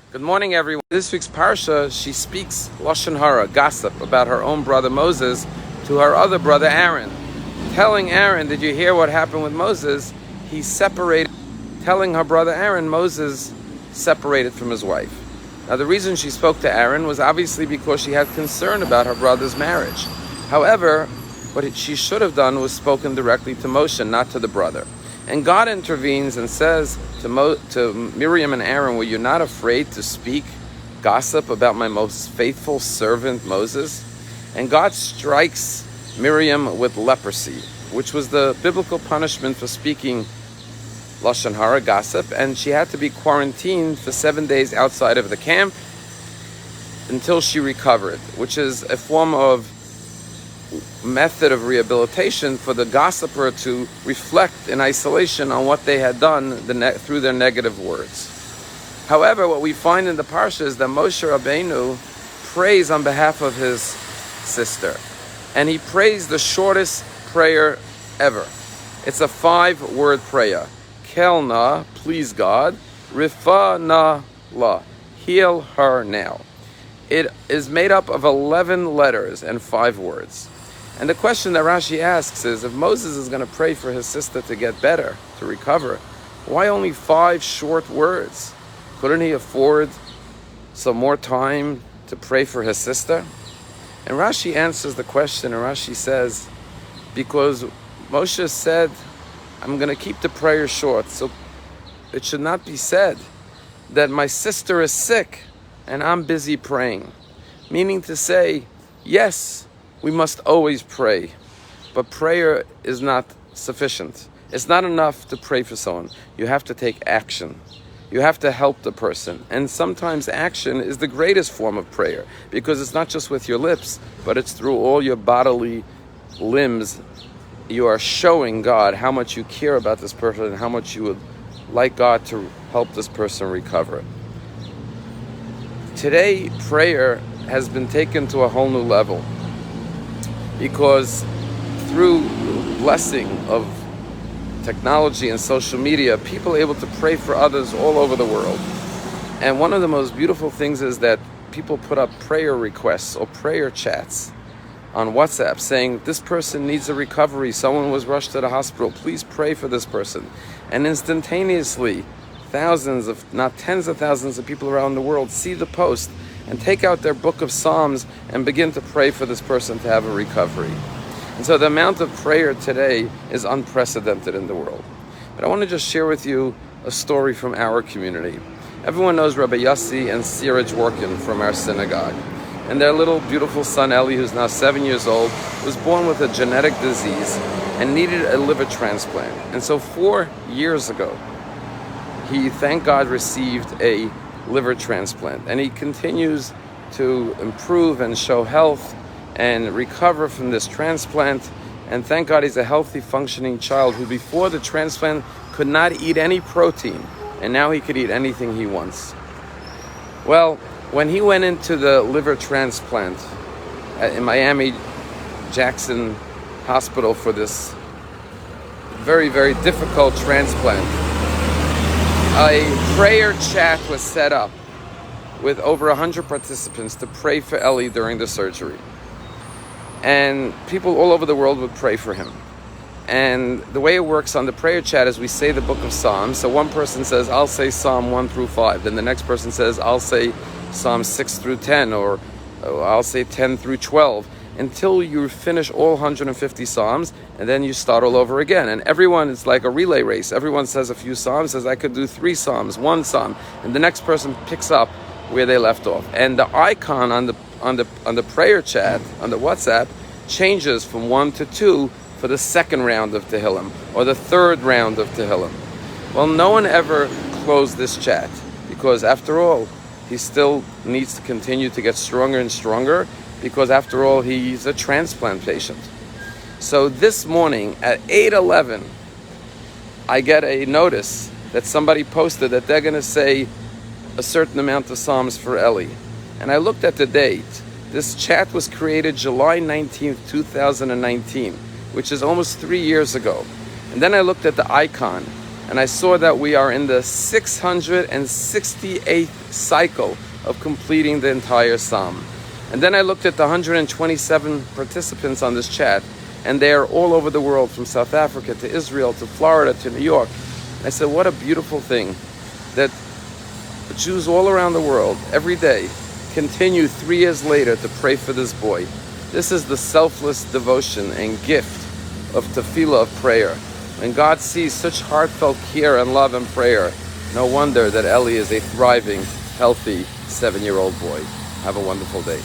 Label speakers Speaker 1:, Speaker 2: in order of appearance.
Speaker 1: Good morning, everyone. This week's parsha, she speaks lashon hara, gossip, about her own brother Moses to her other brother Aaron, telling Aaron, "Did you hear what happened with Moses? He separated." Telling her brother Aaron, Moses separated from his wife. Now, the reason she spoke to Aaron was obviously because she had concern about her brother's marriage. However, what she should have done was spoken directly to Moshe, not to the brother. And God intervenes and says to Miriam and Aaron, "Were you not afraid to speak gossip about my most faithful servant Moses?" And God strikes Miriam with leprosy, which was the biblical punishment for speaking lashon hara, gossip, and she had to be quarantined for 7 days outside of the camp until she recovered, which is a form of method of rehabilitation for the gossiper to reflect in isolation on what they had done through their negative words. However, what we find in the parsha is that Moshe Rabbeinu prays on behalf of his sister, and he prays the shortest prayer ever. It's a 5-word prayer. Kel na, please God, rifa na la, heal her now. It is made up of 11 letters and 5 words. And the question that Rashi asks is, if Moses is going to pray for his sister to get better, to recover, why only 5 short words? Couldn't he afford some more time to pray for his sister? And Rashi answers the question, and Rashi says, because Moshe said, I'm going to keep the prayer short, so it should not be said that my sister is sick and I'm busy praying. Meaning to say, yes, we must always pray, but prayer is not sufficient. It's not enough to pray for someone. You have to take action. You have to help the person. And sometimes action is the greatest form of prayer, because it's not just with your lips, but it's through all your bodily limbs. You are showing God how much you care about this person and how much you would like God to help this person recover. Today, prayer has been taken to a whole new level, because through blessing of technology and social media, people are able to pray for others all over the world. And one of the most beautiful things is that people put up prayer requests or prayer chats on WhatsApp saying, this person needs a recovery, someone was rushed to the hospital, please pray for this person. And instantaneously, thousands, if not tens of thousands of people around the world see the post and take out their book of Psalms and begin to pray for this person to have a recovery. And so the amount of prayer today is unprecedented in the world. But I want to just share with you a story from our community. Everyone knows Rabbi Yossi and Sira Dworkin from our synagogue. And their little beautiful son Eli, who's now 7 years old, was born with a genetic disease and needed a liver transplant. And so 4 years ago, he, thank God, received a liver transplant, and he continues to improve and show health and recover from this transplant. And thank God he's a healthy, functioning child who before the transplant could not eat any protein, and now he could eat anything he wants. Well, when he went into the liver transplant in Miami Jackson Hospital for this very, very difficult transplant, a prayer chat was set up with over 100 participants to pray for Eli during the surgery. And people all over the world would pray for him. And the way it works on the prayer chat is we say the book of Psalms. So one person says, I'll say Psalm 1 through 5. Then the next person says, I'll say Psalm 6 through 10, or I'll say 10 through 12, until you finish all 150 Psalms, and then you start all over again. And everyone, it's like a relay race. Everyone says a few Psalms, says, I could do 3 Psalms, 1 Psalm, and the next person picks up where they left off. And the icon on the prayer chat, on the WhatsApp, changes from 1 to 2 for the second round of Tehillim, or the third round of Tehillim. Well, no one ever closed this chat, because after all, he still needs to continue to get stronger and stronger, because after all, he's a transplant patient. So this morning at 8:11, I get a notice that somebody posted that they're going to say a certain amount of Psalms for Eli. And I looked at the date. This chat was created July 19th, 2019, which is almost 3 years ago. And then I looked at the icon, and I saw that we are in the 668th cycle of completing the entire Psalm. And then I looked at the 127 participants on this chat, and they are all over the world, from South Africa to Israel to Florida to New York. I said, what a beautiful thing that Jews all around the world every day continue 3 years later to pray for this boy. This is the selfless devotion and gift of tefillah, of prayer. When God sees such heartfelt care and love and prayer, no wonder that Eli is a thriving, healthy 7-year-old boy. Have a wonderful day.